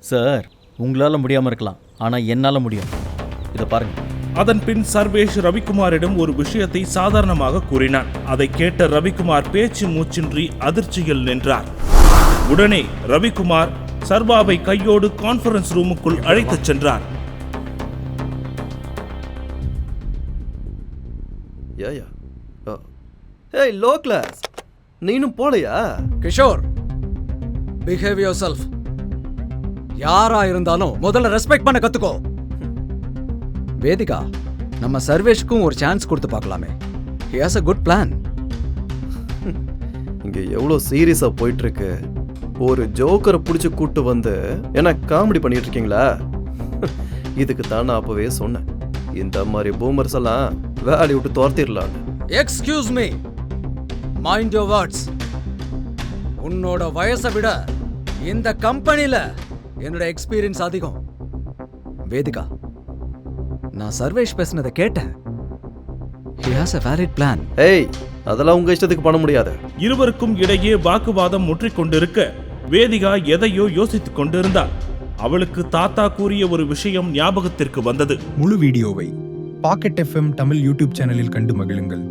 Sir, உங்களால் முடியாமல் இருக்கலாம், ஆனால் என்னால் முடியும். இதை பாருங்க. அதன் பின் சர்வேஷ் ரவிக்குமாரிடம் ஒரு விஷயத்தை சாதாரணமாக கூறினான். அதை கேட்ட ரவிக்குமார் பேச்சு மூச்சின்றி அதிர்ச்சியில் நின்றார். உடனே ரவிக்குமார் சர்வாவை கையோடு கான்ஃபரன்ஸ் ரூமுக்குள் அழைத்துச் சென்றார். ஏய் லோ கிளாஸ், நீனும் போலையா? Kishore, behave your self. யாரா இருந்தாலும் முதல்ல ரெஸ்பெக்ட் பண்ண கத்துக்கோ. வேதிகா, நம்ம சர்வேஷ்க்கும் ஒரு சான்ஸ் கொடுத்து பார்க்கலாமே. He has a good plan. இங்க எவ்வளோ சீரியஸா போயிட்டு இருக்கு. ஒரு ஜோக்கரை பிடிச்சி கூட்டு வந்து என்ன காமெடி பண்ணிட்டு இருக்கீங்களா? இதுக்கு தான் நான் அப்பவே சொன்னேன், இந்த மாதிரி பூமர்ஸ் எல்லாம் வேலையை விட்டு துரத்திடலான்னு. Excuse me, mind your words. உன்னோட வயசை விட இந்த கம்பெனில என்னோட எக்ஸ்பீரியன்ஸ் அதிகம். வேதிகா, நான் சர்வேஷ் பேசினதை கேட்டேன். He has a valid plan. ஏய், அதெல்லாம் உங்க இஷ்டத்துக்கு பண்ண முடியாது. இருவருக்கும் இடையே வாக்குவாதம் முற்றிக்கொண்டிருக்க வேதிகா எதையோ யோசித்துக் கொண்டிருந்தாள். அவளுக்கு தாத்தா கூறிய ஒரு விஷயம் ஞாபகத்திற்கு வந்தது. முழு வீடியோவை பாக்கெட் FM தமிழ் யூடியூப் சேனலில் கண்டு மகிழுங்கள்.